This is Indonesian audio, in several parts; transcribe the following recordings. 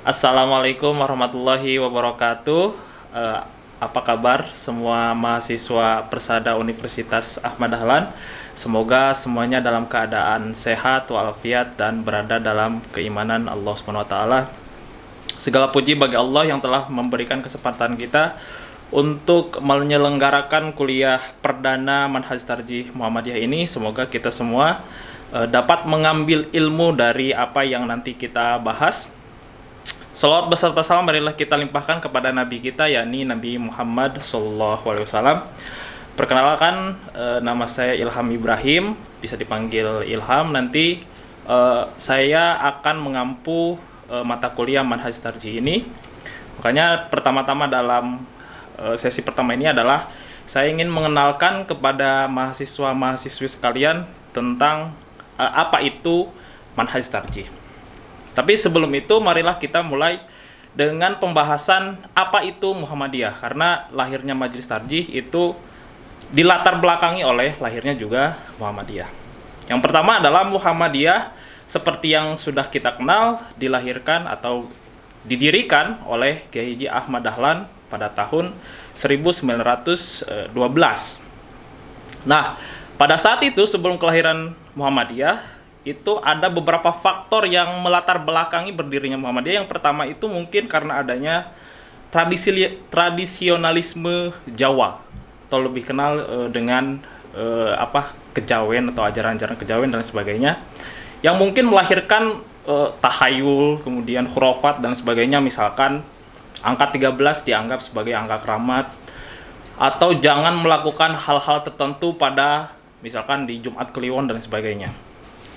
Assalamualaikum warahmatullahi wabarakatuh. Eh, apa kabar semua mahasiswa Persada Universitas Ahmad Dahlan? Semoga semuanya dalam keadaan sehat walafiat dan berada dalam keimanan Allah Subhanahu wa taala. Segala puji bagi Allah yang telah memberikan kesempatan kita untuk menyelenggarakan kuliah perdana Manhaj Tarjih Muhammadiyah ini. Semoga kita semua dapat mengambil ilmu dari apa yang nanti kita bahas. Salawat beserta salam marilah kita limpahkan kepada Nabi kita, yakni Nabi Muhammad SAW. Perkenalkan, nama saya Ilham Ibrahim, bisa dipanggil Ilham. Nanti saya akan mengampu mata kuliah Manhaj Tarjih ini. Makanya pertama-tama dalam sesi pertama ini adalah saya ingin mengenalkan kepada mahasiswa-mahasiswi sekalian tentang apa itu Manhaj Tarjih. Tapi sebelum itu, marilah kita mulai dengan pembahasan apa itu Muhammadiyah. Karena lahirnya Majelis Tarjih itu dilatar belakangi oleh lahirnya juga Muhammadiyah. Yang pertama adalah Muhammadiyah, seperti yang sudah kita kenal, dilahirkan atau didirikan oleh Kiai Haji Ahmad Dahlan pada tahun 1912. Nah, pada saat itu sebelum kelahiran Muhammadiyah, itu ada beberapa faktor yang melatar belakangi berdirinya Muhammadiyah. Yang pertama itu mungkin karena adanya tradisionalisme Jawa, atau lebih kenal dengan kejawen atau ajaran-ajaran kejawen dan sebagainya, yang mungkin melahirkan tahayul, kemudian khurafat dan sebagainya. Misalkan angka 13 dianggap sebagai angka keramat, atau jangan melakukan hal-hal tertentu pada misalkan di Jumat Kliwon dan sebagainya.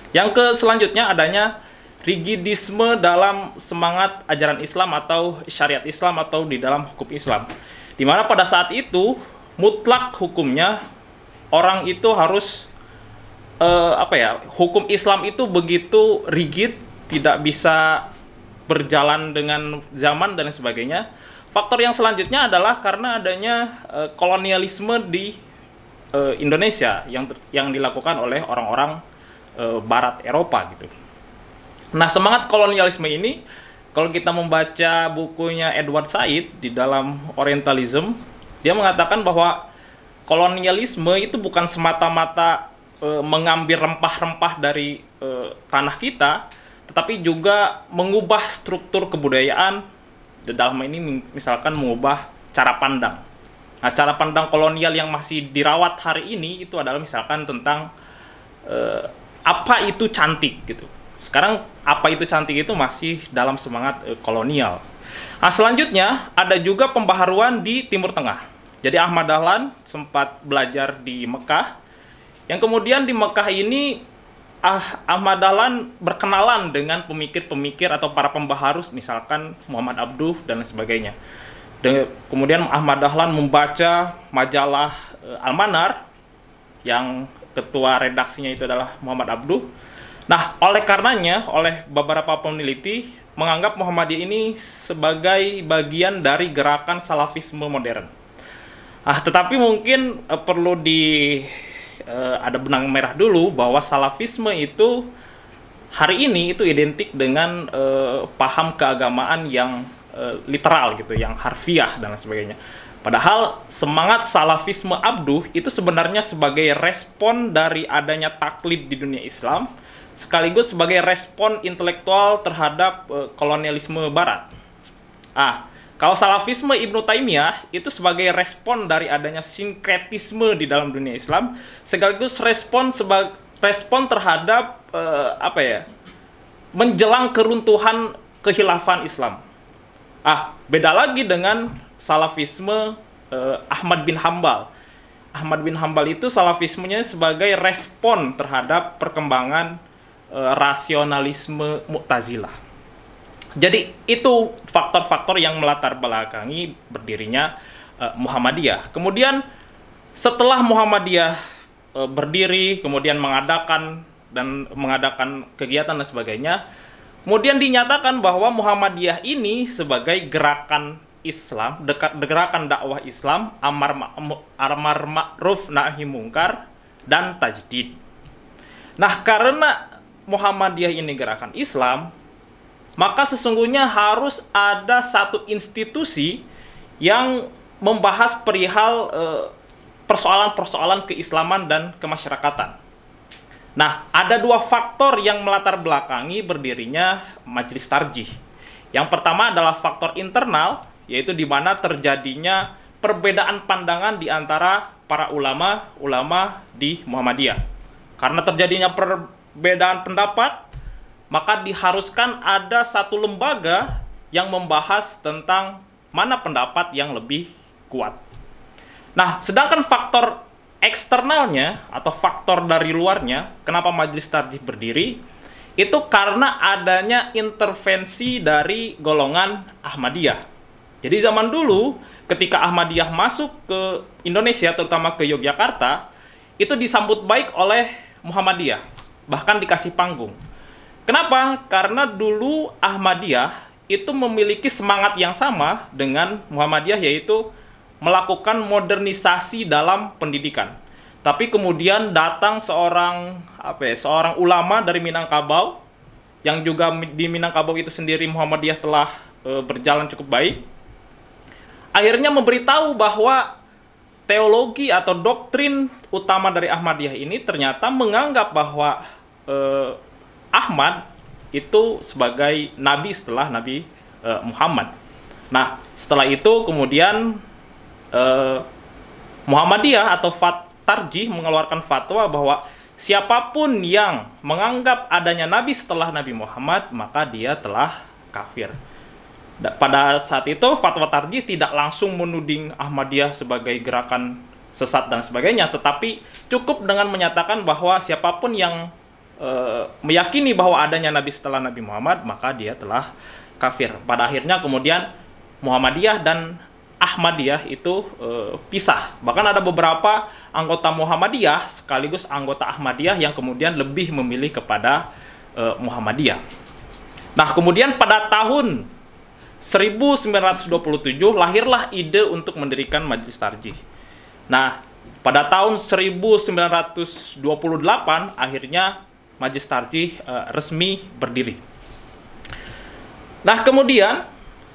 Yang selanjutnya adanya rigidisme dalam semangat ajaran Islam atau syariat Islam atau di dalam hukum Islam. Di mana pada saat itu mutlak hukumnya orang itu harus hukum Islam itu begitu rigid, tidak bisa berjalan dengan zaman dan sebagainya. Faktor yang selanjutnya adalah karena adanya kolonialisme di Indonesia yang dilakukan oleh orang-orang Barat Eropa gitu. Nah, semangat kolonialisme ini, kalau kita membaca bukunya Edward Said di dalam Orientalism, dia mengatakan bahwa kolonialisme itu bukan semata-mata mengambil rempah-rempah dari tanah kita, tetapi juga mengubah struktur kebudayaan. Dalam ini misalkan mengubah cara pandang. Nah, cara pandang kolonial yang masih dirawat hari ini itu adalah misalkan tentang apa itu cantik gitu. Sekarang apa itu cantik itu masih dalam semangat kolonial. Nah, selanjutnya ada juga pembaharuan di Timur Tengah. Jadi Ahmad Dahlan sempat belajar di Mekah. Yang kemudian di Mekah ini Ahmad Dahlan berkenalan dengan pemikir-pemikir atau para pembaharu, misalkan Muhammad Abduh dan lain sebagainya. Dan kemudian Ahmad Dahlan membaca majalah Al-Manar yang ketua redaksinya itu adalah Muhammad Abduh. Nah, oleh karenanya, oleh beberapa peneliti menganggap Muhammadiyah ini sebagai bagian dari gerakan salafisme modern. Tetapi mungkin perlu ada benang merah dulu bahwa salafisme itu hari ini itu identik dengan paham keagamaan yang literal gitu, yang harfiah dan lain sebagainya. Padahal semangat salafisme Abduh itu sebenarnya sebagai respon dari adanya taklid di dunia Islam, sekaligus sebagai respon intelektual terhadap kolonialisme Barat. Kalau salafisme Ibnu Taimiyah itu sebagai respon dari adanya sinkretisme di dalam dunia Islam, sekaligus respon terhadap menjelang keruntuhan kekhilafan Islam. Beda lagi dengan salafisme Ahmad bin Hambal. Ahmad bin Hambal itu salafismenya sebagai respon terhadap perkembangan rasionalisme Mu'tazilah. Jadi itu faktor-faktor yang melatar belakangi berdirinya Muhammadiyah. Kemudian setelah Muhammadiyah berdiri, kemudian mengadakan kegiatan dan sebagainya, kemudian dinyatakan bahwa Muhammadiyah ini sebagai gerakan Islam, gerakan dakwah Islam, amar ma'ruf nahi mungkar dan tajdid. Nah, karena Muhammadiyah ini gerakan Islam, maka sesungguhnya harus ada satu institusi yang membahas perihal persoalan-persoalan keislaman dan kemasyarakatan. Nah, ada dua faktor yang melatar belakangi berdirinya Majelis Tarjih. Yang pertama adalah faktor internal, yaitu di mana terjadinya perbedaan pandangan di antara para ulama di Muhammadiyah. Karena terjadinya perbedaan pendapat, maka diharuskan ada satu lembaga yang membahas tentang mana pendapat yang lebih kuat. Nah, sedangkan faktor eksternalnya atau faktor dari luarnya, kenapa Majelis Tarjih berdiri, itu karena adanya intervensi dari golongan Ahmadiyah. Jadi zaman dulu, ketika Ahmadiyah masuk ke Indonesia, terutama ke Yogyakarta, itu disambut baik oleh Muhammadiyah, bahkan dikasih panggung. Kenapa? Karena dulu Ahmadiyah itu memiliki semangat yang sama dengan Muhammadiyah, yaitu melakukan modernisasi dalam pendidikan. Tapi kemudian datang seorang ulama dari Minangkabau, yang juga di Minangkabau itu sendiri Muhammadiyah telah berjalan cukup baik. Akhirnya memberitahu bahwa teologi atau doktrin utama dari Ahmadiyah ini ternyata menganggap bahwa Ahmad itu sebagai nabi setelah Nabi Muhammad. Nah, setelah itu kemudian Muhammadiyah atau Tarjih mengeluarkan fatwa bahwa siapapun yang menganggap adanya nabi setelah Nabi Muhammad, maka dia telah kafir. Pada saat itu fatwa Tarjih tidak langsung menuding Ahmadiyah sebagai gerakan sesat dan sebagainya, tetapi cukup dengan menyatakan bahwa siapapun yang meyakini bahwa adanya nabi setelah Nabi Muhammad, maka dia telah kafir. Pada akhirnya kemudian Muhammadiyah dan Ahmadiyah itu pisah. Bahkan ada beberapa anggota Muhammadiyah sekaligus anggota Ahmadiyah yang kemudian lebih memilih kepada Muhammadiyah. Nah, kemudian pada tahun 1927 lahirlah ide untuk mendirikan Majelis Tarjih. Nah, pada tahun 1928 akhirnya Majelis Tarjih resmi berdiri. Nah, kemudian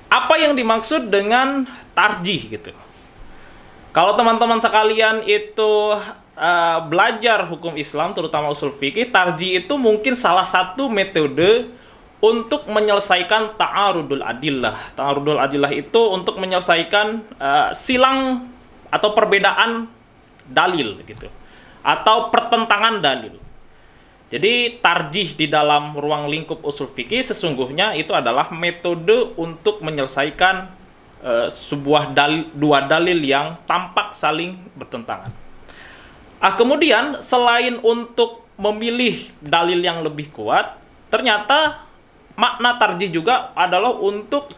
apa yang dimaksud dengan tarjih gitu? Kalau teman-teman sekalian itu belajar hukum Islam, terutama usul fikih, tarjih itu mungkin salah satu metode untuk menyelesaikan ta'arudul adillah. Ta'arudul adillah itu untuk menyelesaikan silang atau perbedaan dalil gitu, atau pertentangan dalil. Jadi tarjih di dalam ruang lingkup usul fikih sesungguhnya itu adalah metode untuk menyelesaikan dua dalil yang tampak saling bertentangan. Kemudian selain untuk memilih dalil yang lebih kuat, ternyata makna tarjih juga adalah untuk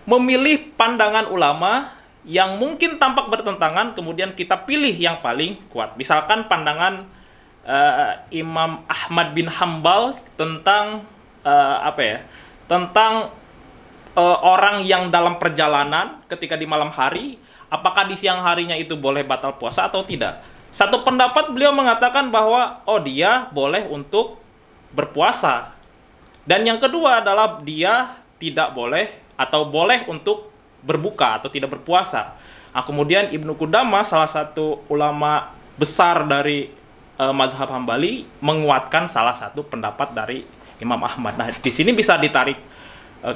memilih pandangan ulama yang mungkin tampak bertentangan, kemudian kita pilih yang paling kuat. Misalkan pandangan Imam Ahmad bin Hambal tentang orang yang dalam perjalanan ketika di malam hari, apakah di siang harinya itu boleh batal puasa atau tidak. Satu pendapat beliau mengatakan bahwa dia boleh untuk berpuasa. Dan yang kedua adalah dia tidak boleh atau boleh untuk berbuka atau tidak berpuasa. Nah, kemudian Ibnu Qudamah, salah satu ulama besar dari mazhab Hambali, menguatkan salah satu pendapat dari Imam Ahmad. Nah, di sini bisa ditarik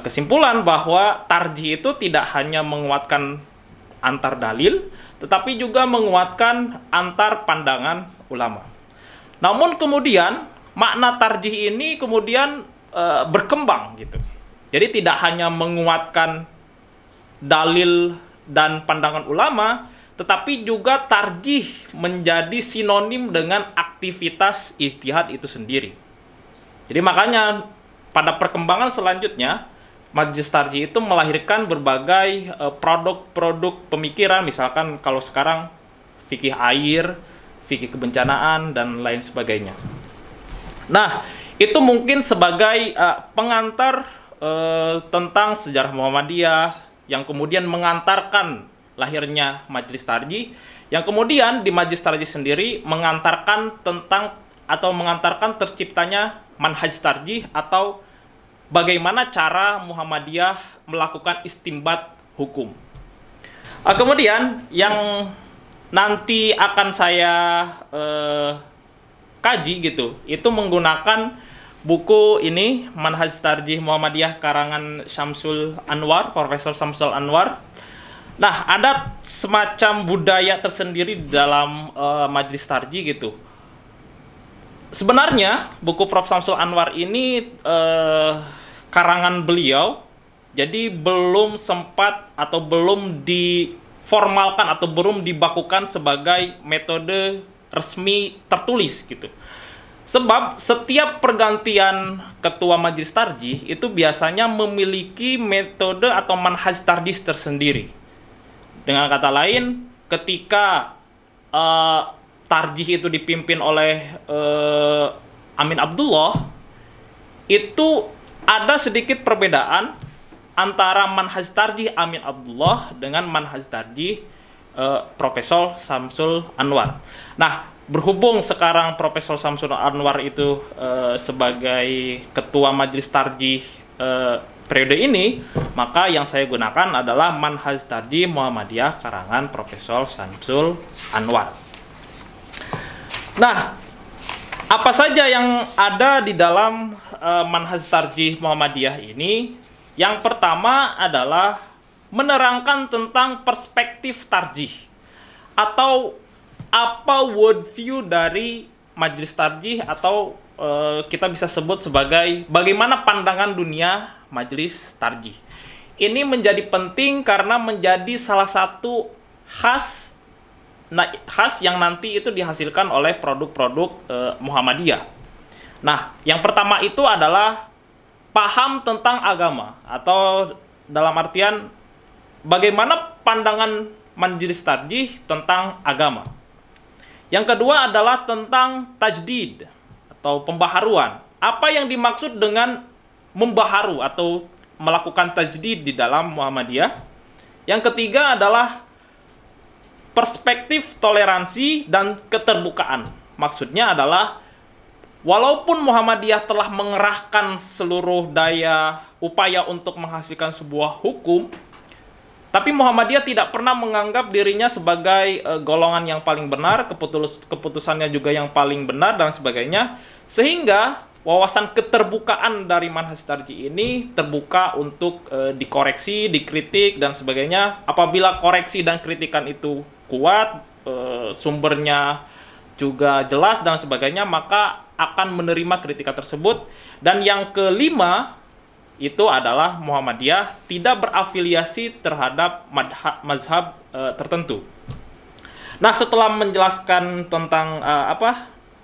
kesimpulan bahwa tarjih itu tidak hanya menguatkan antar dalil, tetapi juga menguatkan antar pandangan ulama. Namun kemudian makna tarjih ini kemudian berkembang gitu. Jadi tidak hanya menguatkan dalil dan pandangan ulama, tetapi juga tarjih menjadi sinonim dengan aktivitas ijtihad itu sendiri. Jadi makanya pada perkembangan selanjutnya, Majelis Tarjih itu melahirkan berbagai produk-produk pemikiran, misalkan kalau sekarang fikih air, fikih kebencanaan, dan lain sebagainya. Nah, itu mungkin sebagai pengantar tentang sejarah Muhammadiyah yang kemudian mengantarkan lahirnya Majelis Tarjih, yang kemudian di Majelis Tarjih sendiri mengantarkan tentang atau mengantarkan terciptanya manhaj tarjih atau bagaimana cara Muhammadiyah melakukan istinbat hukum. Kemudian yang nanti akan saya kaji gitu, itu menggunakan buku ini, Manhaj Tarjih Muhammadiyah karangan Syamsul Anwar, Profesor Syamsul Anwar. Nah, ada semacam budaya tersendiri di dalam majelis tarjih gitu. Sebenarnya buku Prof. Syamsul Anwar ini karangan beliau, jadi belum sempat atau belum diformalkan atau belum dibakukan sebagai metode resmi tertulis gitu. Sebab setiap pergantian ketua majelis tarjih itu biasanya memiliki metode atau manhaj tarjih tersendiri. Dengan kata lain, ketika tarjih itu dipimpin oleh Amin Abdullah, itu ada sedikit perbedaan antara manhaj tarjih Amin Abdullah dengan manhaj tarjih Profesor Syamsul Anwar. Nah, berhubung sekarang Profesor Syamsul Anwar itu sebagai ketua majelis tarjih periode ini, maka yang saya gunakan adalah Manhaj Tarjih Muhammadiyah karangan Profesor Syamsul Anwar. Nah, apa saja yang ada di dalam Manhaj Tarjih Muhammadiyah ini? Yang pertama adalah menerangkan tentang perspektif tarjih atau apa worldview dari majelis tarjih, atau kita bisa sebut sebagai bagaimana pandangan dunia majelis tarjih. Ini menjadi penting karena menjadi salah satu khas yang nanti itu dihasilkan oleh produk-produk Muhammadiyah. Nah, yang pertama itu adalah paham tentang agama, atau dalam artian bagaimana pandangan majelis tarjih tentang agama. Yang kedua adalah tentang tajdid atau pembaharuan. Apa yang dimaksud dengan membaharu atau melakukan tajdid di dalam Muhammadiyah? Yang ketiga adalah perspektif toleransi dan keterbukaan. Maksudnya adalah walaupun Muhammadiyah telah mengerahkan seluruh daya upaya untuk menghasilkan sebuah hukum, tapi Muhammadiyah tidak pernah menganggap dirinya sebagai golongan yang paling benar, keputusannya juga yang paling benar, dan sebagainya. Sehingga wawasan keterbukaan dari manhaj tarjih ini terbuka untuk dikoreksi, dikritik, dan sebagainya. Apabila koreksi dan kritikan itu kuat, sumbernya juga jelas, dan sebagainya, maka akan menerima kritikan tersebut. Dan yang kelima, itu adalah Muhammadiyah tidak berafiliasi terhadap mazhab tertentu. Nah, setelah menjelaskan tentang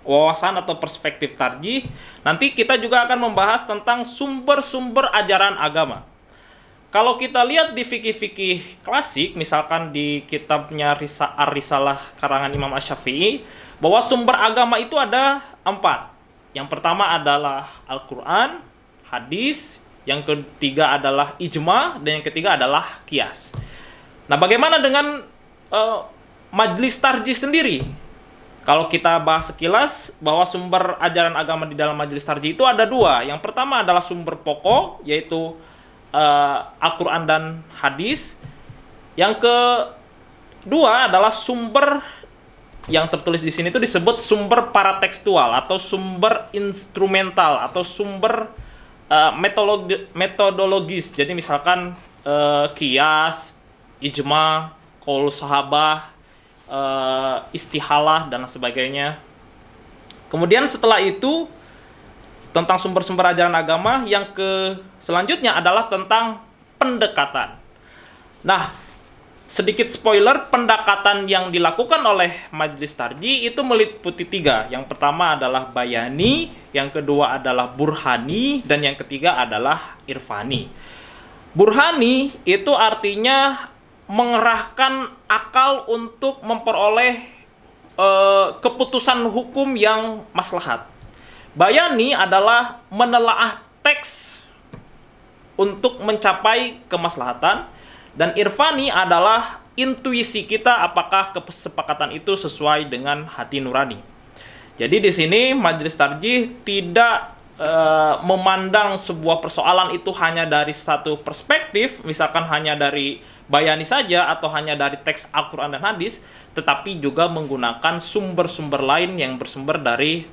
wawasan atau perspektif tarjih, nanti kita juga akan membahas tentang sumber-sumber ajaran agama. Kalau kita lihat di fikih-fikih klasik, misalkan di kitabnya Ar-Risalah karangan Imam Asy-Syafi'i, bahwa sumber agama itu ada 4. Yang pertama adalah Al-Quran, hadis, yang ketiga adalah ijma, dan yang ketiga adalah qiyas. Nah, bagaimana dengan majelis tarjih sendiri? Kalau kita bahas sekilas, bahwa sumber ajaran agama di dalam majelis tarjih itu ada 2. Yang pertama adalah sumber pokok, yaitu Al-Quran dan hadis. Yang kedua adalah sumber yang tertulis di sini itu disebut sumber paratekstual atau sumber instrumental atau sumber metodologis. Jadi misalkan qiyas, ijma, qaul sahabah, istihalah, dan sebagainya. Kemudian setelah itu tentang sumber-sumber ajaran agama, yang selanjutnya adalah tentang pendekatan. Nah, sedikit spoiler, pendekatan yang dilakukan oleh majelis tarjih itu meliputi 3. Yang pertama adalah bayani, yang kedua adalah burhani, dan yang ketiga adalah irfani. Burhani itu artinya mengerahkan akal untuk memperoleh keputusan hukum yang maslahat. Bayani adalah menelaah teks untuk mencapai kemaslahatan. Dan irfani adalah intuisi kita apakah kesepakatan itu sesuai dengan hati nurani. Jadi di sini majelis tarjih tidak memandang sebuah persoalan itu hanya dari satu perspektif, misalkan hanya dari bayani saja atau hanya dari teks Al-Quran dan hadis, tetapi juga menggunakan sumber-sumber lain yang bersumber dari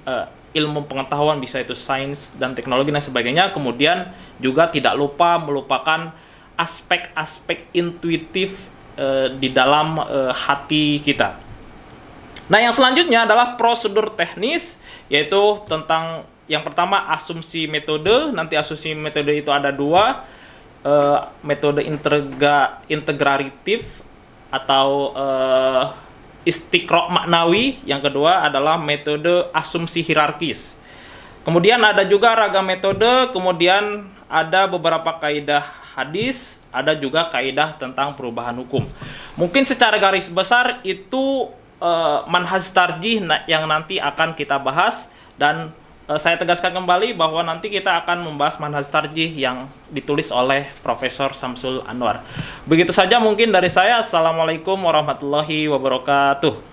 ilmu pengetahuan, bisa itu sains dan teknologi dan sebagainya. Kemudian juga tidak lupa melupakan aspek-aspek intuitif di dalam hati kita. Nah, yang selanjutnya adalah prosedur teknis, yaitu tentang yang pertama asumsi metode. Nanti asumsi metode itu ada dua, metode integratif atau istiqra' maknawi. Yang kedua adalah metode asumsi hierarkis. Kemudian ada juga ragam metode, kemudian ada beberapa kaidah hadis, ada juga kaidah tentang perubahan hukum. Mungkin secara garis besar itu manhaj tarjih yang nanti akan kita bahas, dan saya tegaskan kembali bahwa nanti kita akan membahas manhaj tarjih yang ditulis oleh Profesor Samsul Anwar. Begitu saja mungkin dari saya. Assalamualaikum warahmatullahi wabarakatuh.